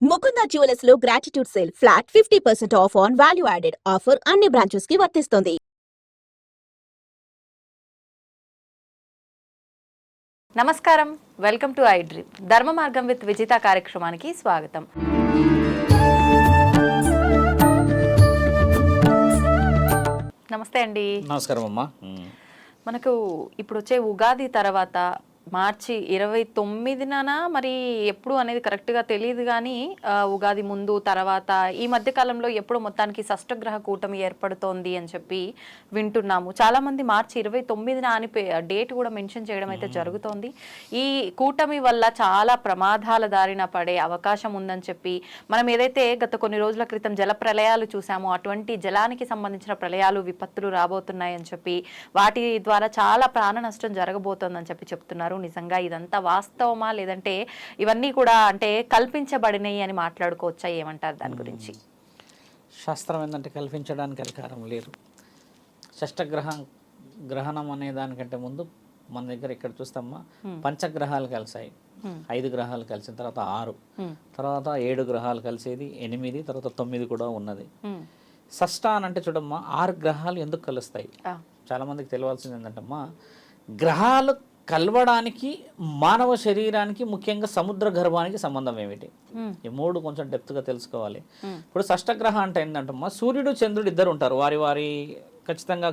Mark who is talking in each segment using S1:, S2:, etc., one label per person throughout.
S1: Mukunda jewellers లో gratitude sale flat 50% of on value added offer అన్ని branches కి వర్తిస్తుంది.
S2: నమస్కారం, వెల్కమ్ టు ఐ డ్రీమ్. ధర్మ మార్గం విత్ విజిత కార్యక్రమానికి స్వాగతం. నమస్తే అండి.
S3: నమస్కారం అమ్మా.
S2: మనకు ఇప్పుడు వచ్చే ఉగాది తర్వాత మార్చి 29న మరి ఎప్పుడు అనేది కరెక్ట్గా తెలియదు, కానీ ఉగాది ముందు తర్వాత ఈ మధ్య కాలంలో ఎప్పుడు మొత్తానికి షష్టగ్రహ కూటమి ఏర్పడుతోంది అని చెప్పి వింటున్నాము. చాలామంది మార్చి 29న అని డేట్ కూడా మెన్షన్ చేయడం అయితే జరుగుతోంది. ఈ కూటమి వల్ల చాలా ప్రమాదాల దారిన పడే అవకాశం ఉందని చెప్పి మనం ఏదైతే గత కొన్ని రోజుల క్రితం జల ప్రళయాలు చూసామో అటువంటి జలానికి సంబంధించిన ప్రళయాలు విపత్తులు రాబోతున్నాయని చెప్పి వాటి ద్వారా చాలా ప్రాణ నష్టం జరగబోతోందని చెప్పి చెప్తున్నారు. నిజంగా ఇదంతా వాస్తవమా, లేదంటే ఇవన్నీ కూడా అంటే కల్పించబడినాయి అని మాట్లాడుకోవచ్చా? ఏమంటారు దాని గురించి?
S3: శాస్త్రం ఏంటంటే కల్పించడానికి అధికారం లేదు. గ్రహణం అనే దానికంటే ముందు మన దగ్గర ఇక్కడ చూస్తామా, పంచగ్రహాలు కలిసాయి. 5 గ్రహాలు కలిసిన తర్వాత 6, తర్వాత 7 గ్రహాలు కలిసేది 8, తర్వాత 9 కూడా ఉన్నది. షష్ట అని అంటే చూడమ్మా, 6 గ్రహాలు ఎందుకు కలుస్తాయి? చాలా మందికి తెలియాల్సింది ఏంటంటమ్మా, గ్రహాలు కలవడానికి మానవ శరీరానికి ముఖ్యంగా సముద్ర గర్భానికి సంబంధం ఏమిటి? ఈ 3 కొంచెం డెప్త్గా తెలుసుకోవాలి. ఇప్పుడు షష్టగ్రహ అంటే ఏంటంటమ్మా, సూర్యుడు చంద్రుడు ఇద్దరు ఉంటారు. వారి ఖచ్చితంగా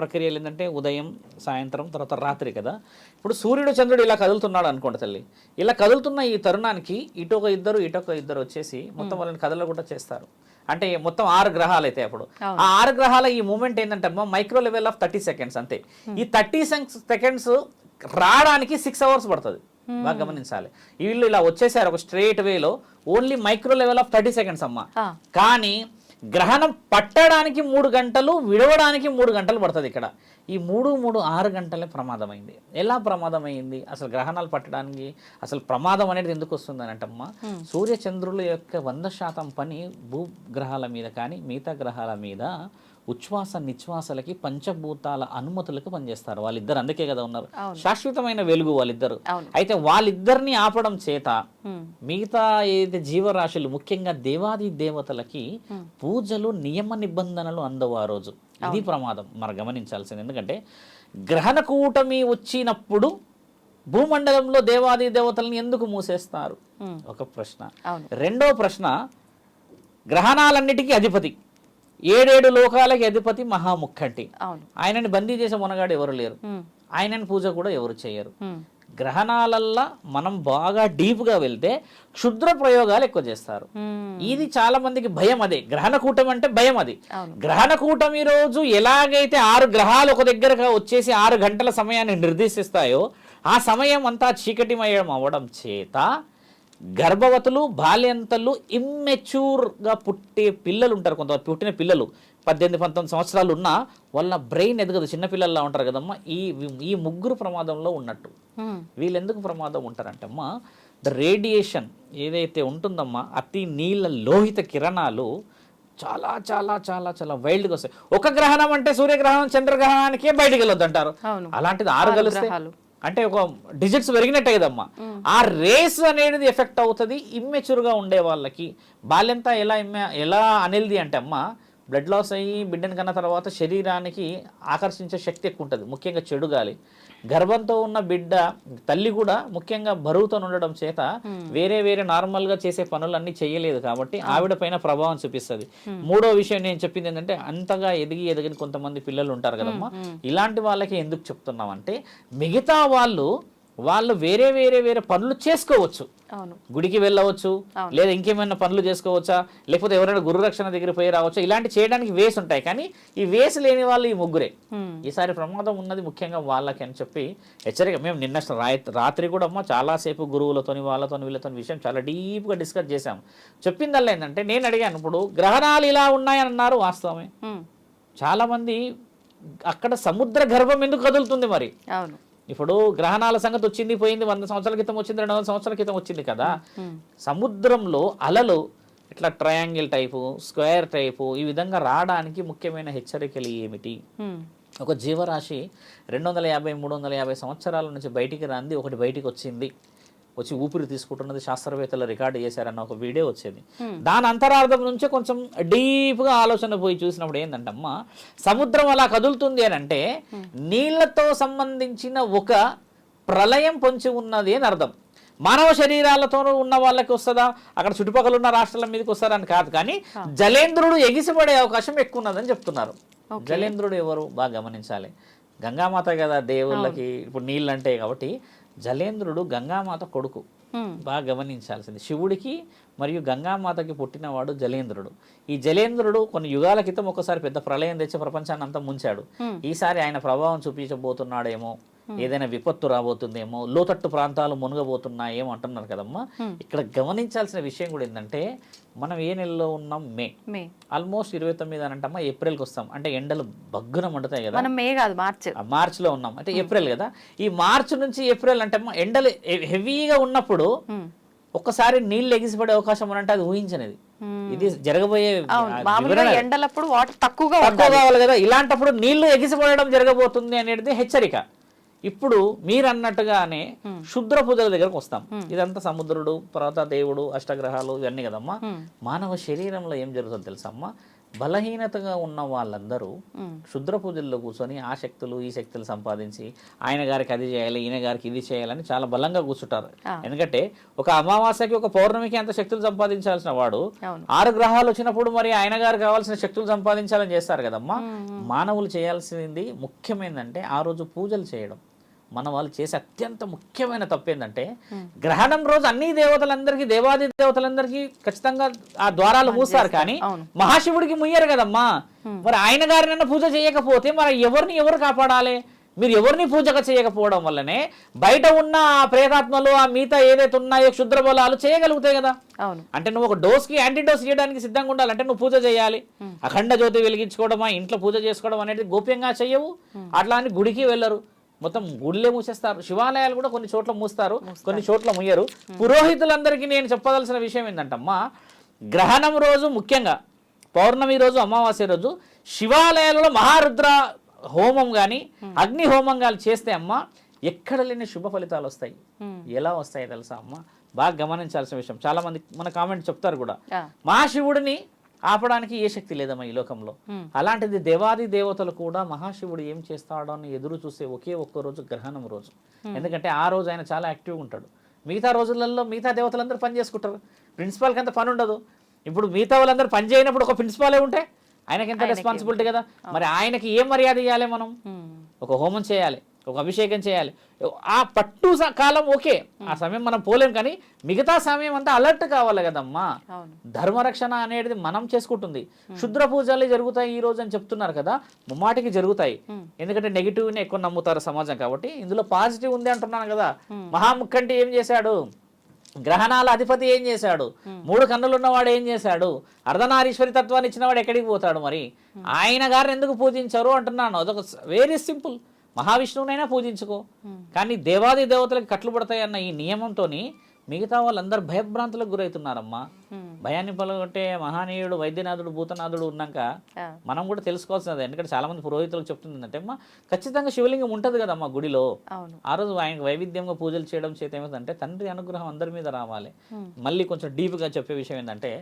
S3: ప్రక్రియలు ఏంటంటే ఉదయం, సాయంత్రం, తర్వాత రాత్రి కదా. ఇప్పుడు సూర్యుడు చంద్రుడు ఇలా కదులుతున్నాడు అనుకోండి తల్లి. ఇలా కదులుతున్న ఈ తరుణానికి ఇటొక ఇద్దరు వచ్చేసి మొత్తం వాళ్ళని కదలకుండా చేస్తారు. అంటే మొత్తం 6 గ్రహాలు అయితే అప్పుడు ఆ 6 గ్రహాల ఈ మూమెంట్ ఏంటంటే మైక్రో లెవెల్ ఆఫ్ 30 సెకండ్స్ అంతే. ఈ 30 సెకండ్స్ రావడానికి 6 అవర్స్ పడుతుంది. బాగా గమనించాలి. వీళ్ళు ఇలా వచ్చేసారు ఒక స్ట్రేట్ వేలో, only micro level of 30 seconds అమ్మా. కానీ గ్రహణం పట్టడానికి 3 గంటలు, విడవడానికి 3 గంటలు పడుతుంది. ఇక్కడ ఈ 6 గంటలే ప్రమాదమైంది. ఎలా ప్రమాదమైంది? అసలు గ్రహణాలు పట్టడానికి అసలు ప్రమాదం అనేది ఎందుకు వస్తుంది అని అంటమ్మా, సూర్య చంద్రుల యొక్క 100% పని భూగ్రహాల మీద కానీ మిగతా గ్రహాల మీద ఉచ్ఛ్వాస నిశ్వాసలకి పంచభూతాల అనుమతులకు పనిచేస్తారు వాళ్ళిద్దరు. అందుకే కదా ఉన్నారు, శాశ్వతమైన వెలుగు వాళ్ళిద్దరు. అయితే వాళ్ళిద్దరిని ఆపడం చేత మిగతా ఏదైతే జీవరాశులు, ముఖ్యంగా దేవాది దేవతలకి పూజలు నియమ నిబంధనలు అందవు ఆ రోజు. ఇది ప్రమాదం మనం గమనించాల్సింది. ఎందుకంటే గ్రహణ కూటమి వచ్చినప్పుడు భూమండలంలో దేవాది దేవతలను ఎందుకు మూసేస్తారు? ఒక ప్రశ్న. రెండో ప్రశ్న, గ్రహణాలన్నిటికీ అధిపతి, 7 లోకాలకి అధిపతి మహాముఖంటి. ఆయనని బందీ చేసే మునగాడు ఎవరు లేరు. ఆయనని పూజ కూడా ఎవరు చేయరు. గ్రహణాలల్లా మనం బాగా డీప్గా వెళ్తే క్షుద్ర ప్రయోగాలు ఎక్కువ చేస్తారు. ఇది చాలా మందికి భయం. అదే గ్రహణ కూటమి అంటే భయం. అది గ్రహణ కూటమి రోజు ఎలాగైతే 6 గ్రహాలు ఒక దగ్గరగా వచ్చేసి 6 గంటల సమయాన్ని నిర్దేశిస్తాయో ఆ సమయం అంతా చీకటిమయం అవ్వడం చేత గర్భవతులు, బాల్యంతలు, ఇమ్మెచ్యూర్గా పుట్టే పిల్లలు ఉంటారు. కొంతమంది పుట్టిన పిల్లలు 18-19 సంవత్సరాలు ఉన్నా వాళ్ళ బ్రెయిన్ ఎదగదు, చిన్నపిల్లల్లా ఉంటారు కదమ్మా. ఈ ముగ్గురు ప్రమాదంలో ఉన్నట్టు. వీళ్ళు ఎందుకు ప్రమాదం ఉంటారంటమ్మా, ద రేడియేషన్ ఏదైతే ఉంటుందమ్మా, అతి నీళ్ళ లోహిత కిరణాలు చాలా చాలా చాలా చాలా వైల్డ్గా వస్తాయి. ఒక గ్రహణం అంటే సూర్యగ్రహణం, చంద్రగ్రహణానికే బయటికి వెళ్ళొద్దు అంటారు. అలాంటిది 6 కలిస్తే అంటే ఒక డిజిట్స్ పెరిగినట్టే కదమ్మా. ఆ రేస్ అనేది ఎఫెక్ట్ అవుతుంది ఇమ్మెచ్యూర్గా ఉండే వాళ్ళకి. బాల్యంతా ఎలా అనేది అంటే అమ్మా, బ్లడ్ లాస్ అయ్యి బిడ్డని కన్నా తర్వాత శరీరానికి ఆకర్షించే శక్తి ఎక్కువ ఉంటుంది, ముఖ్యంగా చెడు గాలి. గర్భంతో ఉన్న బిడ్డ తల్లి కూడా ముఖ్యంగా బరువుతో ఉండడం చేత వేరే నార్మల్గా చేసే పనులన్నీ చేయలేదు కాబట్టి ఆవిడ పైన ప్రభావం చూపిస్తుంది. మూడో విషయం నేను చెప్పింది ఏంటంటే, అంతగా ఎదిగిన కొంతమంది పిల్లలు ఉంటారు కదమ్మా, ఇలాంటి వాళ్ళకి ఎందుకు చెప్తున్నాం అంటే, మిగతా వాళ్ళు వేరే పనులు చేసుకోవచ్చు. గుడికి వెళ్ళవచ్చు, లేదా ఇంకేమైనా పనులు చేసుకోవచ్చా, లేకపోతే ఎవరైనా గురురక్షణ దగ్గర పోయి రావచ్చా, ఇలాంటి చేయడానికి వేస్ ఉంటాయి. కానీ ఈ వేస్ లేని వాళ్ళు ఈ ముగ్గురే. ఈసారి ప్రమాదం ఉన్నది ముఖ్యంగా వాళ్ళకి అని చెప్పి హెచ్చరిక. మేము నిన్న రాత్రి కూడా అమ్మ చాలాసేపు గురువులతోని వీళ్ళతో విషయం చాలా డీప్గా డిస్కస్ చేశాము. చెప్పిందల్లా ఏంటంటే, నేను అడిగాను, ఇప్పుడు గ్రహణాలు ఇలా ఉన్నాయని అన్నారు, వాస్తవమే. చాలా మంది అక్కడ సముద్ర గర్భం ఎందుకు కదులుతుంది మరి? ఇప్పుడు గ్రహణాల సంగతి వచ్చింది పోయింది, 100 సంవత్సరాల క్రితం వచ్చింది, 200 సంవత్సరాల క్రితం వచ్చింది కదా. సముద్రంలో అలలు ఇట్లా ట్రయాంగిల్ టైపు, స్క్వేర్ టైపు ఈ విధంగా రావడానికి ముఖ్యమైన హెచ్చరికలు ఏమిటి? ఒక జీవరాశి 250-350 సంవత్సరాల నుంచి బయటికి రాంది ఒకటి బయటికి వచ్చింది. వచ్చి ఊపిరి తీసుకుంటున్నది శాస్త్రవేత్తలు రికార్డు చేశారన్న ఒక వీడియో వచ్చేది. దాని అంతరార్థం నుంచే కొంచెం డీప్గా ఆలోచన పోయి చూసినప్పుడు ఏంటంటే అమ్మ, సముద్రం అలా కదులుతుంది అని అంటే నీళ్లతో సంబంధించిన ఒక ప్రళయం పొంచి ఉన్నది అని అర్థం. మానవ శరీరాలతో ఉన్న వాళ్ళకి వస్తుందా, అక్కడ చుట్టుపక్కల ఉన్న రాష్ట్రాల మీదకి వస్తారని కాదు, కానీ జలేంద్రుడు ఎగిసిపడే అవకాశం ఎక్కువ ఉన్నదని చెప్తున్నారు. జలేంద్రుడు ఎవరు బాగా గమనించాలి. గంగామాత కదా దేవుళ్ళకి ఇప్పుడు నీళ్ళు అంటే, కాబట్టి జలేంద్రుడు గంగామాత కొడుకు, బాగా గమనించాల్సింది. శివుడికి మరియు గంగామాతకి పుట్టినవాడు జలేంద్రుడు. ఈ జలేంద్రుడు కొన్ని యుగాల క్రితం ఒకసారి పెద్ద ప్రళయం తెచ్చి ప్రపంచాన్ని అంతా ముంచాడు. ఈసారి ఆయన ప్రభావం చూపించబోతున్నాడేమో, ఏదైనా విపత్తు రాబోతుందేమో, లోతట్టు ప్రాంతాలు మునగబోతున్నాయేమో అంటున్నారు కదమ్మా. ఇక్కడ గమనించాల్సిన విషయం కూడా ఏంటంటే, మనం ఏ నెలలో ఉన్నాం? మే. ఆల్మోస్ట్ 29 అని అంటమ్మా, ఏప్రిల్కి వస్తాం. అంటే ఎండలు బగ్గున మండుతాయి కదా.
S2: మే కాదు,
S3: మార్చిలో ఉన్నాం అంటే ఏప్రిల్ కదా. ఈ మార్చి నుంచి ఏప్రిల్ అంటే ఎండలు హెవీగా ఉన్నప్పుడు ఒక్కసారి నీళ్ళు ఎగిసిపడే అవకాశం అంటే అది ఊహించనిది. ఇది జరగబోయే
S2: ఎండలప్పుడు వాటర్ తక్కువగా
S3: కావాలి కదా. ఇలాంటప్పుడు నీళ్లు ఎగిసిపడడం జరగబోతుంది అనేది హెచ్చరిక. ఇప్పుడు మీరు అన్నట్టుగానే శుద్ర పూజల దగ్గరకు వస్తాం. ఇదంతా సముద్రుడు, తర్వాత దేవుడు, అష్టగ్రహాలు ఇవన్నీ కదమ్మా. మానవ శరీరంలో ఏం జరుగుతుందో తెలుసమ్మా, బలహీనతగా ఉన్న వాళ్ళందరూ శుద్ర పూజల్లో కూర్చొని ఆ శక్తులు ఈ శక్తులు సంపాదించి ఆయన గారికి అది చేయాలి, ఈయన గారికి ఇది చేయాలని చాలా బలంగా కూర్చుంటారు. ఎందుకంటే ఒక అమావాస్యకి ఒక పౌర్ణమికి అంత శక్తులు సంపాదించాల్సిన వాడు 6 గ్రహాలు వచ్చినప్పుడు మరి ఆయన గారు కావాల్సిన శక్తులు సంపాదించాలని చేస్తారు కదమ్మా. మానవులు చేయాల్సింది ముఖ్యమైనదంటే ఆ రోజు పూజలు చేయడం. మన వాళ్ళు చేసే అత్యంత ముఖ్యమైన తప్పు ఏంటంటే, గ్రహణం రోజు అన్ని దేవతలందరికీ, దేవాది దేవతలందరికీ ఖచ్చితంగా ఆ ద్వారాలు మూస్తారు, కానీ మహాశివుడికి ముయ్యరు కదమ్మా. మరి ఆయన గారినన్నా పూజ చేయకపోతే మరి ఎవరు కాపాడాలి? మీరు ఎవరిని పూజగా చేయకపోవడం వల్లనే బయట ఉన్న ఆ ప్రేతాత్మలు, ఆ మిగతా ఏదైతే ఉన్నాయో క్షుద్ర బలాలు చేయగలుగుతాయి కదా. అంటే నువ్వు ఒక డోస్కి యాంటీడోస్ చేయడానికి సిద్ధంగా ఉండాలంటే నువ్వు పూజ చేయాలి. అఖండ జ్యోతి వెలిగించుకోవడమా, ఇంట్లో పూజ చేసుకోవడం అనేది గోప్యంగా చెయ్యవు. అట్లా అని గుడికి వెళ్ళరు, మొత్తం గుళ్ళే మూసేస్తారు. శివాలయాలు కూడా కొన్ని చోట్ల మూస్తారు, కొన్ని చోట్ల ముయ్యరు. పురోహితులందరికీ నేను చెప్పదలసిన విషయం ఏంటంటమ్మా, గ్రహణం రోజు ముఖ్యంగా పౌర్ణమి రోజు, అమావాస్య రోజు శివాలయాలలో మహారుద్ర హోమం కానీ అగ్ని హోమం కానీ చేస్తే అమ్మ ఎక్కడ లేని శుభ ఫలితాలు వస్తాయి. ఎలా వస్తాయి తెలుసా అమ్మ, బాగా గమనించాల్సిన విషయం. చాలా మంది మన కామెంట్ చెప్తారు కూడా, మహాశివుడిని ఆపడానికి ఏ శక్తి లేదమ్మా ఈ లోకంలో. అలాంటిది దేవాది దేవతలు కూడా మహాశివుడు ఏం చేస్తాడో అని ఎదురు చూసే ఒకే ఒక్క రోజు గ్రహణం రోజు. ఎందుకంటే ఆ రోజు ఆయన చాలా యాక్టివ్గా ఉంటాడు. మిగతా రోజులలో మిగతా దేవతలందరూ పని చేసుకుంటారు, ప్రిన్సిపాల్కి అంత పని ఉండదు. ఇప్పుడు మిగతా వాళ్ళందరూ పని చేయనప్పుడు ఒక ప్రిన్సిపాలే ఉంటే ఆయనకి ఎంత రెస్పాన్సిబిలిటీ కదా. మరి ఆయనకి ఏం మర్యాద ఇవ్వాలి? మనం ఒక హోమం చేయాలి, ఒక అభిషేకం చేయాలి. ఆ పట్టు కాలం ఓకే, ఆ సమయం మనం పోలేం, కానీ మిగతా సమయం అంతా అలర్ట్ కావాలి కదమ్మా. ధర్మరక్షణ అనేది మనం చేసుకుంటుంది. శుద్ర పూజలు జరుగుతాయి ఈ రోజు అని చెప్తున్నారు కదా, ముమ్మాటికి జరుగుతాయి. ఎందుకంటే నెగిటివ్ని ఎక్కువ నమ్ముతారు సమాజం, కాబట్టి ఇందులో పాజిటివ్ ఉంది అంటున్నాను కదా. మహాముఖంటి ఏం చేశాడు? గ్రహణాల అధిపతి ఏం చేశాడు? 3 కన్నులు ఉన్నవాడు ఏం చేశాడు? అర్ధనారీశ్వరి తత్వాన్ని ఇచ్చినవాడు ఎక్కడికి పోతాడు? మరి ఆయన గారిని ఎందుకు పూజించారు అంటున్నాను. అదొక వెరీ సింపుల్. మహావిష్ణువునైనా పూజించుకో, కానీ దేవాది దేవతలకు కట్లు పడతాయి అన్న ఈ నియమంతో మిగతా వాళ్ళందరూ భయభ్రాంతులకు గురవుతున్నారమ్మా. భయాన్ని పలగొట్టే మహానీయుడు వైద్యనాథుడు భూతనాథుడు ఉన్నాక మనం కూడా తెలుసుకోవాల్సినది. ఎందుకంటే చాలా మంది పురోహితులకు చెప్తుందంటే అమ్మా, ఖచ్చితంగా శివలింగం ఉంటుంది కదమ్మా గుడిలో. ఆ రోజు ఆయనకు వైవిధ్యంగా పూజలు చేయడం చేత ఏమిటంటే తండ్రి అనుగ్రహం అందరి మీద రావాలి. మళ్ళీ కొంచెం డీప్గా చెప్పే విషయం ఏంటంటే,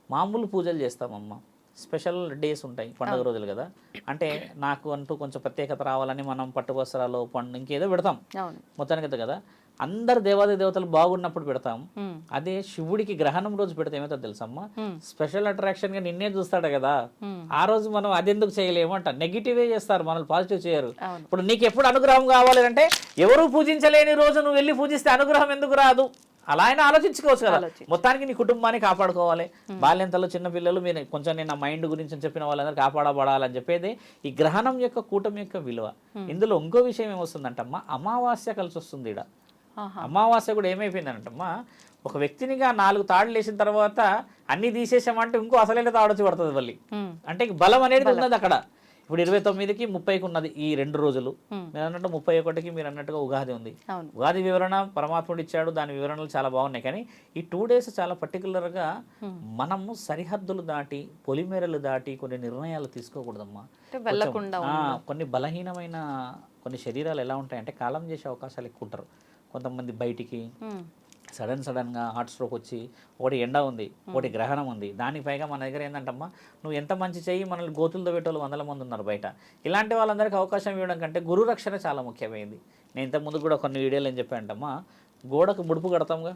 S3: మామూలు పూజలు చేస్తామమ్మా, స్పెషల్ డేస్ ఉంటాయి, పండుగ రోజులు కదా. అంటే నాకు అంటూ కొంచెం ప్రత్యేకత రావాలని మనం పట్టు వస్త్రాలు, పండు ఇంకేదో పెడతాం మొత్తానికి కదా. అందరు దేవాది దేవతలు బాగున్నప్పుడు పెడతాం. అదే శివుడికి గ్రహణం రోజు పెడితే ఏమవుతుందో తెలుసమ్మా, స్పెషల్ అట్రాక్షన్ గా నిన్నే చూస్తాడు కదా. ఆ రోజు మనం అదెందుకు చేయలేము అంట, నెగిటివే చేస్తారు, మనల్ని పాజిటివ్ చేయరు. ఇప్పుడు నీకు ఎప్పుడు అనుగ్రహం కావాలి అంటే, ఎవరు పూజించలేని రోజు నువ్వు వెళ్ళి పూజిస్తే అనుగ్రహం ఎందుకు రాదు? అలా అయినా ఆలోచించుకోవచ్చు కదా. మొత్తానికి నీ కుటుంబాన్ని కాపాడుకోవాలి. బాల్యంతలో చిన్నపిల్లలు మీరు కొంచెం నేను నా మైండ్ గురించి చెప్పిన వాళ్ళందరూ కాపాడబడాలని చెప్పేది ఈ గ్రహణం యొక్క కూటమి యొక్క విలువ. ఇందులో ఇంకో విషయం ఏమొస్తుందంటమ్మా, అమావాస్య కలిసి వస్తుంది. ఇక్కడ అమావాస్య కూడా ఏమైపోయిందంటమ్మా, ఒక వ్యక్తినిగా 4 తాళ్ళు వేసిన తర్వాత అన్ని తీసేసామంటే ఇంకో అసలైన తాడొచ్చి పడుతుంది మళ్ళీ. అంటే బలం అనేది ఉన్నది అక్కడ. ఇప్పుడు 29కి 30కి ఉన్నది ఈ 2 రోజులు. మీరు అన్నట్టు 31కి మీరు అన్నట్టుగా ఉగాది ఉంది. ఉగాది వివరణ పరమాత్ముడు ఇచ్చాడు, దాని వివరణలు చాలా బాగున్నాయి. కానీ ఈ 2 డేస్ చాలా పర్టికులర్గా మనము సరిహద్దులు దాటి, పొలిమేరలు దాటి కొన్ని నిర్ణయాలు తీసుకోకూడదమ్మా. కొన్ని బలహీనమైన కొన్ని శరీరాలు ఎలా ఉంటాయంటే కాలం చేసే అవకాశాలు ఎక్కువ ఉంటారు. కొంతమంది బయటికి సడన్గా హార్ట్ స్ట్రోక్ వచ్చి ఒకటి ఎండ ఉంది, ఒకటి గ్రహణం ఉంది, దానికి పైగా మన దగ్గర ఏంటంటమ్మా నువ్వు ఎంత మంచి చెయ్యి మనల్ని గోతులతో పెట్టేవాళ్ళు 100 మంది ఉన్నారు బయట. ఇలాంటి వాళ్ళందరికీ అవకాశం ఇవ్వడం కంటే గురు రక్షణ చాలా ముఖ్యమైనది. నేను ఇంతకుముందు కూడా కొన్ని వీడియోలు ఏం చెప్పానంటమ్మా, గోడకు ముడుపు కడతాంగా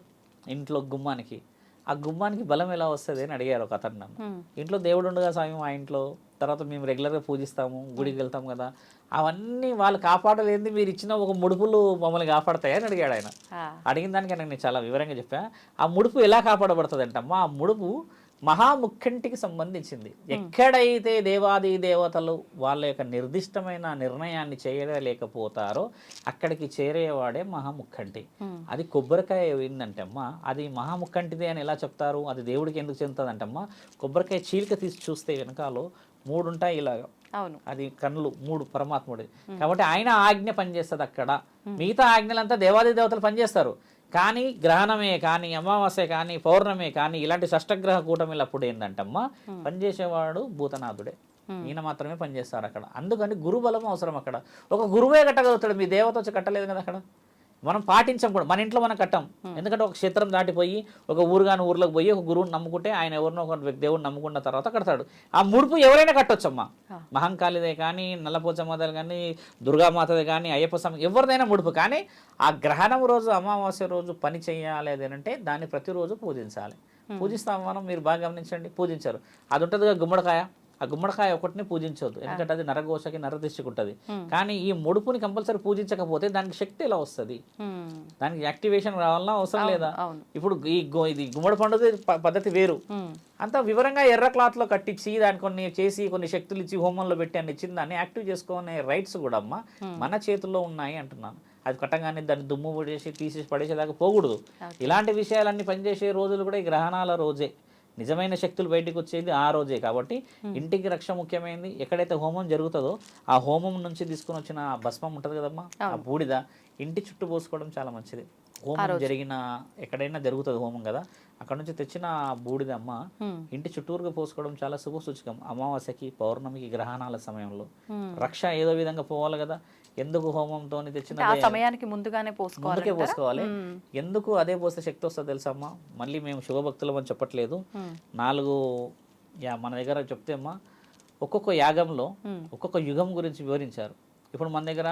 S3: ఇంట్లో గుమ్మానికి, ఆ గుమ్మానికి బలం ఎలా వస్తుంది అని అడిగారు ఒక అతను నన్ను. ఇంట్లో దేవుడు ఉండగా స్వామి మా ఇంట్లో, తర్వాత మేము రెగ్యులర్గా పూజిస్తాము, గుడికి వెళ్తాం కదా, అవన్నీ వాళ్ళు కాపాడలేంది మీరు ఇచ్చిన ఒక ముడుపులు మమ్మల్ని కాపాడతాయని అడిగాడు ఆయన. అడిగిన దానికి నేను చాలా వివరంగా చెప్పా. ఆ ముడుపు ఎలా కాపాడబడుతుంది అంటమ్మా, ఆ ముడుపు మహాముఖంటికి సంబంధించింది. ఎక్కడైతే దేవాది దేవతలు వాళ్ళ యొక్క నిర్దిష్టమైన నిర్ణయాన్ని చేయలేకపోతారో అక్కడికి చేరేవాడే మహాముఖంటి. అది కొబ్బరికాయ ఏంటంటే అమ్మా, అది మహాముఖంటిదే అని ఎలా చెప్తారు, అది దేవుడికి ఎందుకు చెందుతుందంటమ్మా, కొబ్బరికాయ చీలిక తీసి చూస్తే వెనకాలో 3 ఉంటాయి ఇలాగా,
S2: అవును,
S3: అది కన్నులు 3 పరమాత్ముడి. కాబట్టి ఆయన ఆజ్ఞ పనిచేస్తుంది అక్కడ. మిగతా ఆజ్ఞలంతా దేవాది దేవతలు పనిచేస్తారు. కానీ గ్రహణమే కానీ, అమావాస్య కానీ, పౌర్ణమే కానీ, ఇలాంటి షష్టగ్రహ కూటమిలప్పుడు ఏంటంటమ్మా పనిచేసేవాడు భూతనాథుడే. ఈయన మాత్రమే పనిచేస్తారు అక్కడ. అందుకని గురుబలం అవసరం అక్కడ. ఒక గురువే కట్టగలుగుతాడు, మీ దేవత వచ్చి కట్టలేదు కదా అక్కడ. మనం పాటించాం కూడా, మన ఇంట్లో మనం కట్టాం. ఎందుకంటే ఒక క్షేత్రం దాటిపోయి ఒక ఊర్లోకి పోయి ఒక గురువుని నమ్ముకుంటే ఆయన ఎవరినో ఒక దేవుడిని నమ్ముకున్న తర్వాత కడతాడు. ఆ ముడుపు ఎవరైనా కట్టొచ్చమ్మా. మహంకాళిదే కానీ, నల్లపోచమ్మదే కానీ, దుర్గామాతదే కానీ, అయ్యప్ప స్వామి ఎవరిదైనా ముడుపు. కానీ ఆ గ్రహణం రోజు, అమావాస్య రోజు పని చేయాలి అదేనంటే దాన్ని ప్రతిరోజు పూజించాలి. పూజిస్తాం మనం, మీరు బాగా గమనించండి. పూజించారు అది ఉంటుందిగా గుమ్మడికాయ, ఆ గుమ్మడికాయ ఒకటిని పూజించవద్దు, ఎందుకంటే అది నరఘోషకి నరదిష్టికి ఉంటుంది. కానీ ఈ ముడుపుని కంపల్సరీ పూజించకపోతే దానికి శక్తి ఎలా వస్తుంది, దానికి యాక్టివేషన్ రావాలన్నా అవసరం లేదా? ఇప్పుడు ఇది గుమ్మడి పండుగ పద్ధతి వేరు. అంత వివరంగా ఎర్ర క్లాత్లో కట్టించి దాన్ని కొన్ని చేసి కొన్ని శక్తులు ఇచ్చి హోమంలో పెట్టి అన్ని ఇచ్చింది, దాన్ని యాక్టివ్ చేసుకునే రైట్స్ కూడా అమ్మ మన చేతుల్లో ఉన్నాయి అంటున్నాను. అది కట్టగానే దాన్ని దుమ్ము పడేసి తీసేసి పడేసేదాకా పోకూడదు. ఇలాంటి విషయాలన్నీ పనిచేసే రోజులు కూడా ఈ గ్రహణాల రోజే. నిజమైన శక్తులు బయటకు వచ్చేది ఆ రోజే. కాబట్టి ఇంటికి రక్ష ముఖ్యమైనది. ఎక్కడైతే హోమం జరుగుతుందో ఆ హోమం నుంచి తీసుకుని వచ్చిన భస్మం ఉంటుంది కదమ్మా, ఆ బూడిద ఇంటి చుట్టూ పోసుకోవడం చాలా మంచిది. హోమం జరిగిన ఎక్కడైనా జరుగుతుంది హోమం కదా, అక్కడ నుంచి తెచ్చిన బూడిద అమ్మ ఇంటి చుట్టూరుగా పోసుకోవడం చాలా శుభ సూచకం. అమావాస్యకి, పౌర్ణమికి, గ్రహణాల సమయంలో రక్ష ఏదో విధంగా పోవాలి కదా. ఎందుకు హోమంతో తెచ్చిన
S2: సమయానికి ముందుకే
S3: పోసుకోవాలి. ఎందుకు అదే పోస్తే శక్తి వస్తుంది తెలుసమ్మా. మళ్ళీ మేము శుభభక్తులం అని చెప్పట్లేదు. 4 మన దగ్గర చెప్తే అమ్మా, ఒక్కొక్క యాగంలో ఒక్కొక్క యుగం గురించి వివరించారు. ఇప్పుడు మన దగ్గర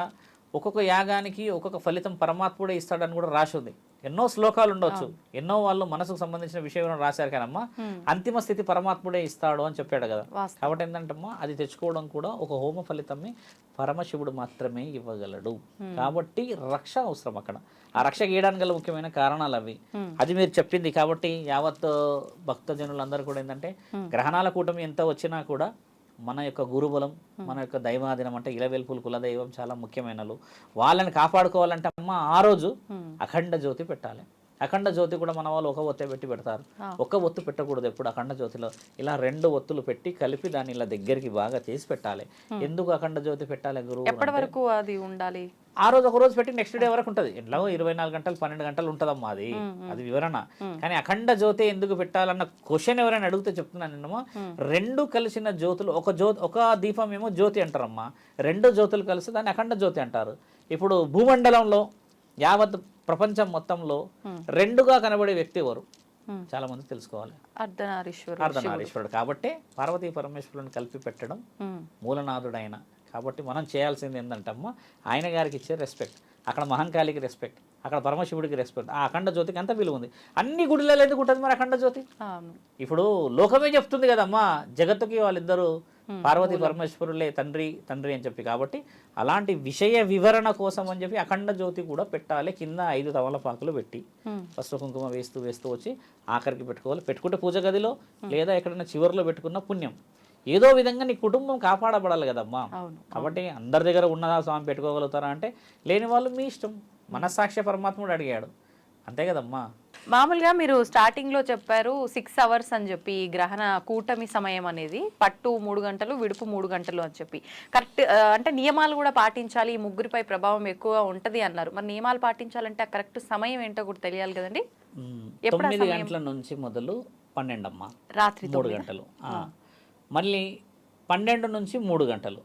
S3: ఒక్కొక్క యాగానికి ఒక్కొక్క ఫలితం పరమాత్ముడే ఇస్తాడని కూడా రాసి ఉంది. ఎన్నో శ్లోకాలు ఉండొచ్చు, ఎన్నో వాళ్ళు మనసుకు సంబంధించిన విషయం రాశారు కానమ్మా, అంతిమ స్థితి పరమాత్ముడే ఇస్తాడు అని చెప్పాడు కదా. కాబట్టి ఏంటంటమ్మా, అది తెచ్చుకోవడం కూడా ఒక హోమ ఫలితమే పరమశివుడు మాత్రమే ఇవ్వగలడు. కాబట్టి రక్ష అవసరం అక్కడ. ఆ రక్ష గీయడానికి గల ముఖ్యమైన కారణాలు అవి. అది మీరు చెప్పింది. కాబట్టి యావత్ భక్తజనులందరూ కూడా ఏంటంటే గ్రహణాల కూటమి ఎంత వచ్చినా కూడా మన యొక్క గురుబలం, మన యొక్క దైవాధీనం అంటే ఇలవెల్పులు కులదైవం చాలా ముఖ్యమైనలు. వాళ్ళని కాపాడుకోవాలంటే అమ్మ ఆ రోజు అఖండ జ్యోతి పెట్టాలి. అఖండ జ్యోతి కూడా మన వాళ్ళు ఒక ఒత్తే పెట్టి పెడతారు. ఒక ఒత్తు పెట్టకూడదు ఎప్పుడు. అఖండ జ్యోతిలో ఇలా 2 ఒత్తులు పెట్టి కలిపి దాన్ని ఇలా దగ్గరికి బాగా చేసి పెట్టాలి. ఎందుకు అఖండ జ్యోతి పెట్టాలి గురువు?
S2: ఎప్పటి వరకు అది ఉండాలి?
S3: ఆ రోజు ఒక రోజు పెట్టి నెక్స్ట్ డే వరకు ఉంటుంది. ఎట్లా 24 గంటలు 12 గంటలు ఉంటుందమ్మా అది వివరణ. కానీ అఖండ జ్యోతి ఎందుకు పెట్టాలన్న క్వశ్చన్ ఎవరైనా అడిగితే చెప్తున్నాను నేనేమో, 2 కలిసిన జ్యోతులు, ఒక దీపం ఏమో జ్యోతి అంటారమ్మా, 2 జ్యోతులు కలిసి దాన్ని అఖండ జ్యోతి అంటారు. ఇప్పుడు భూమండలంలో యావత్ ప్రపంచం మొత్తంలో 2గా కనబడే వ్యక్తి ఎవరు? చాలా మంది తెలుసుకోవాలి. అర్ధనారీశ్వరుడు. కాబట్టి పార్వతీ పరమేశ్వరుని కలిపి పెట్టడం మూలనాథుడైన. కాబట్టి మనం చేయాల్సింది ఏంటంటమ్మా, ఆయన గారికి ఇచ్చే రెస్పెక్ట్, అక్కడ మహంకాళికి రెస్పెక్ట్, అక్కడ పరమశివుడికి రెస్పెక్ట్. ఆ అఖండ జ్యోతికి అంత విలువ ఉంది. అన్ని గుడిలలో ఎందుకు ఉంటుంది మరి అఖండ జ్యోతి? ఇప్పుడు లోకమే చెప్తుంది కదమ్మా, జగత్తుకి వాళ్ళిద్దరు పార్వతీ పరమేశ్వరులే తండ్రి అని చెప్పి. కాబట్టి అలాంటి విషయ వివరణ కోసం అని చెప్పి అఖండ జ్యోతి కూడా పెట్టాలి. కింద 5 తమలపాకులు పెట్టి పసుపు కుంకుమ వేస్తూ వచ్చి ఆఖరికి పెట్టుకోవాలి. పెట్టుకుంటే పూజ గదిలో లేదా ఎక్కడైనా చివరిలో పెట్టుకున్న పుణ్యం. ఏదో విధంగా నీ కుటుంబం కాపాడబడాలి కదమ్మా. కాబట్టి అందరి దగ్గర ఉన్నదా స్వామి పెట్టుకోగలుగుతారా అంటే, లేని వాళ్ళు మీ ఇష్టం. మనస్సాక్షి పరమాత్ముడు అడిగాడు, అంతే కదమ్మా.
S2: మామూలుగా మీరు స్టార్టింగ్ లో చెప్పారు 6 అవర్స్ అని చెప్పి గ్రహణ కూటమి సమయం అనేది, పట్టు 3 గంటలు, విడుపు 3 గంటలు అని చెప్పి. కరెక్ట్ అంటే నియమాలు కూడా పాటించాలి, ఈ ముగ్గురిపై ప్రభావం ఎక్కువ ఉంటది అన్నారు. మరి నియమాలు పాటించాలంటే ఆ కరెక్ట్ సమయం ఏంటో కూడా తెలియాలి కదండి.
S3: 9 గంటల నుంచి మొదలు 12 అమ్మా,
S2: రాత్రి
S3: 3 గంటలు. మళ్ళీ 12 నుంచి 3 గంటలు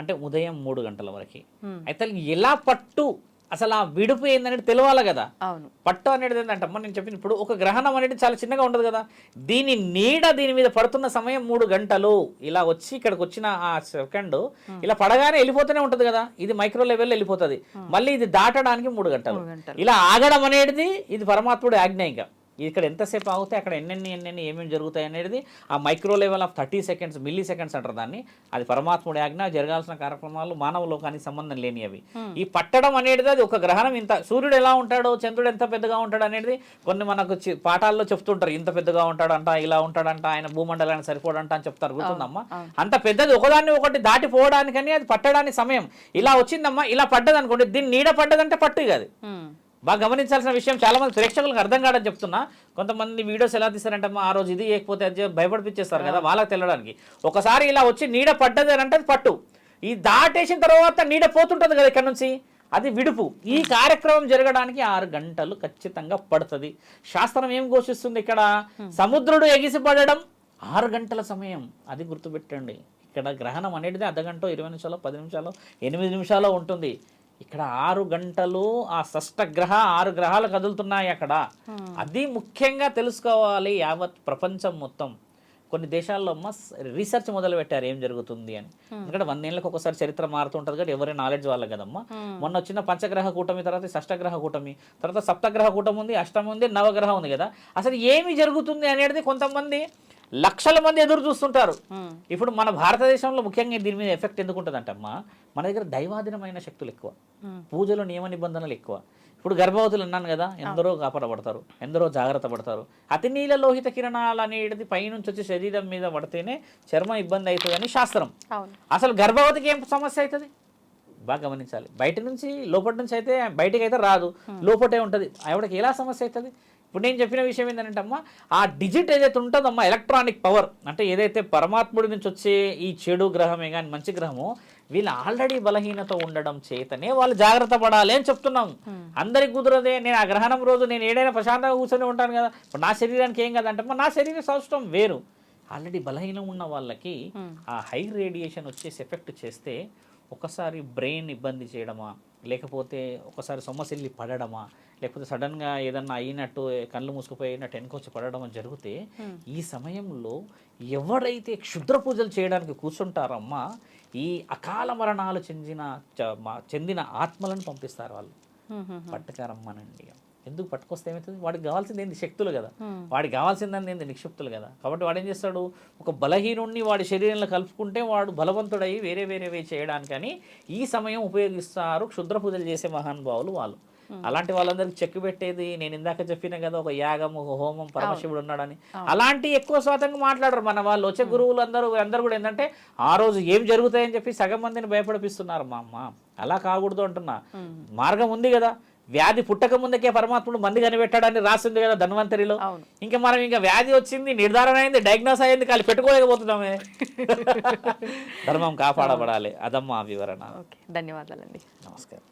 S3: అంటే ఉదయం 3 గంటల వరకు. అయితే ఎలా పట్టు అసలు ఆ విడుపు ఏందనేది తెలియాలి కదా.
S2: అవును.
S3: పట్టు అనేది ఏంటంటమ్మా నేను చెప్పిన ఇప్పుడు ఒక గ్రహణం అనేది చాలా చిన్నగా ఉండదు కదా, దీని నీడ దీని మీద పడుతున్న సమయం 3 గంటలు. ఇలా వచ్చి ఇక్కడికి వచ్చిన ఆ సెకండ్ ఇలా పడగానే వెళ్ళిపోతూనే ఉంటుంది కదా, ఇది మైక్రో లెవెల్లో వెళ్ళిపోతుంది. మళ్ళీ ఇది దాటడానికి 3 గంటలు. ఇలా ఆగడం అనేది ఇది పరమాత్ముడి ఆజ్ఞ. ఇంకా ఇక్కడ ఎంతసేపు ఆగితే అక్కడ ఎన్నెన్ని ఏమేమి జరుగుతాయి అనేది ఆ micro level of 30 seconds milli seconds అంటారు దాన్ని. అది పరమాత్ముడి ఆజ్ఞ. జరగాల్సిన కార్యక్రమాలు మానవ లోకానికి సంబంధం లేని అవి. ఈ పట్టడం అనేది అది ఒక గ్రహణం. ఇంత సూర్యుడు ఎలా ఉంటాడో చంద్రుడు ఎంత పెద్దగా ఉంటాడు అనేది కొన్ని మనకు పాఠాల్లో చెప్తుంటారు. ఇంత పెద్దగా ఉంటాడంట, ఇలా ఉంటాడంట, ఆయన భూమండలానికి సరిపోడంట అని చెప్తారు. గుర్తుందమ్మా? అంత పెద్దది ఒకదాన్ని ఒకటి దాటిపోవడానికని అది పట్టడానికి సమయం. ఇలా వచ్చిందమ్మా, ఇలా పడ్డది అనుకోండి, దీన్ని నీడ పడ్డదంటే పట్టు కాదు. బాగా గమనించాల్సిన విషయం, చాలా మంది ప్రేక్షకులకు అర్థం కాదని చెప్తున్నా. కొంతమంది వీడియోస్ ఎలా తీస్తారంటమ్మా, ఆ రోజు ఇది చేయకపోతే అది భయపడిపించేస్తారు కదా వాళ్ళకి తెలడానికి. ఒకసారి ఇలా వచ్చి నీడ పడ్డది అని అంటే అది పట్టు. ఈ దాటేసిన తర్వాత నీడ పోతుంటుంది కదా ఇక్కడ నుంచి, అది విడుపు. ఈ కార్యక్రమం జరగడానికి 6 గంటలు ఖచ్చితంగా పడుతుంది. శాస్త్రం ఏం ఘోషిస్తుంది ఇక్కడ? సముద్రుడు ఎగిసిపడడం 6 గంటల సమయం. అది గుర్తుపెట్టండి. ఇక్కడ గ్రహణం అనేది అర్ధగంట, 20 నిమిషాలు, 10 నిమిషాలు, 8 నిమిషాలు ఉంటుంది. ఇక్కడ 6 గంటలు ఆ షష్టగ్రహ 6 గ్రహాలు కదులుతున్నాయి అక్కడ. అది ముఖ్యంగా తెలుసుకోవాలి యావత్ ప్రపంచం మొత్తం. కొన్ని దేశాల్లో రీసెర్చ్ మొదలు పెట్టారు ఏం జరుగుతుంది అని. ఎందుకంటే 100 ఏళ్ళకి ఒకసారి చరిత్ర మారుతుంటుంది కదా, ఎవరి నాలెడ్జ్ వాళ్ళకి కదమ్మా. మొన్న వచ్చిన పంచగ్రహ కూటమి తర్వాత షష్టగ్రహ కూటమి, తర్వాత సప్తగ్రహ కూటమి ఉంది, అష్టమి ఉంది, నవగ్రహం ఉంది కదా. అసలు ఏమి జరుగుతుంది అనేది కొంతమంది లక్షల మంది ఎదురు చూస్తుంటారు. ఇప్పుడు మన భారతదేశంలో ముఖ్యంగా దీని మీద ఎఫెక్ట్ ఎందుకు ఉంటుందంటమ్మా, మన దగ్గర దైవాధీనమైన శక్తులు ఎక్కువ, పూజలు నియమ నిబంధనలు ఎక్కువ. ఇప్పుడు గర్భవతులు అన్నాను కదా, ఎందరో కాపాడబడతారు, ఎందరో జాగ్రత్త పడతారు. అతి నీల లోహిత కిరణాలు అనేది పైనుంచి వచ్చి శరీరం మీద పడితేనే చర్మం ఇబ్బంది అవుతుంది అని శాస్త్రం. అసలు గర్భవతికి ఏం సమస్య అవుతుంది బాగా గమనించాలి. బయట నుంచి లోపటి నుంచి అయితే బయటకి అయితే రాదు, లోపటే ఉంటుంది. ఆవిడకి ఎలా సమస్య అవుతుంది? ఇప్పుడు నేను చెప్పిన విషయం ఏంటంటే అమ్మా, ఆ డిజిట్ ఏదైతే ఉంటుందమ్మా, ఎలక్ట్రానిక్ పవర్ అంటే ఏదైతే పరమాత్ముడి నుంచి వచ్చే ఈ చెడు గ్రహమే కానీ మంచి గ్రహము, వీళ్ళు ఆల్రెడీ బలహీనత ఉండడం చేతనే వాళ్ళు జాగ్రత్త పడాలి అని చెప్తున్నాము. అందరికి కుదరదే. నేను ఆ గ్రహణం రోజు నేను ఏదైనా ప్రశాంతంగా కూర్చొని ఉంటాను కదా, ఇప్పుడు నా శరీరానికి ఏం కదంటే నా శరీర సౌష్టం వేరు. ఆల్రెడీ బలహీనం ఉన్న వాళ్ళకి ఆ హై రేడియేషన్ వచ్చేసి ఎఫెక్ట్ చేస్తే ఒకసారి బ్రెయిన్ ఇబ్బంది చేయడమా, లేకపోతే ఒకసారి సొమ్మసిల్లి పడడమా, లేకపోతే సడన్గా ఏదన్నా అయినట్టు కళ్ళు మూసుకుపోయినట్టు వెనుకొచ్చి పడడం జరిగితే ఈ సమయంలో ఎవరైతే క్షుద్ర పూజలు చేయడానికి కూర్చుంటారమ్మా, ఈ అకాల మరణాలు చెందిన ఆత్మలను పంపిస్తారు వాళ్ళు. పట్టుకారమ్మనండి. ఎందుకు పట్టుకొస్తే ఏమవుతుంది? వాడికి కావాల్సింది ఏంది? శక్తులు కదా. వాడికి కావాల్సిందని ఏంది? నిక్షిప్తులు కదా. కాబట్టి వాడు ఏం చేస్తాడు, ఒక బలహీనుడిని వాడి శరీరంలో కలుపుకుంటే వాడు బలవంతుడై వేరే వేరేవి చేయడానికని ఈ సమయం ఉపయోగిస్తారు క్షుద్ర పూజలు చేసే మహానుభావులు వాళ్ళు. అలాంటి వాళ్ళందరికీ చెక్కు పెట్టేది నేను ఇందాక చెప్పిన కదా, ఒక యాగం, ఒక హోమం, పరమశివుడు ఉన్నాడని. అలాంటి ఎక్కువ శాతంగా మాట్లాడరు మన వాళ్ళు. వచ్చే గురువులు అందరూ కూడా ఏంటంటే ఆ రోజు ఏం జరుగుతాయని చెప్పి సగం మందిని భయపడిపిస్తున్నారు. మా అమ్మ అలా కాకూడదు అంటున్నా. మార్గం ఉంది కదా. వ్యాధి పుట్టక ముందుకే పరమాత్ముడు మంది కనిపెట్టాడని రాసింది కదా ధన్వంతరిలో. ఇంకా మనం ఇంకా వ్యాధి వచ్చింది, నిర్ధారణ అయింది, డయాగ్నోస్ అయింది, కానీ పెట్టుకోలేకపోతున్నామే. ధర్మం కాపాడబడాలి. అదమ్మా వివరణ.
S2: ధన్యవాదాలండి.
S3: నమస్కారం.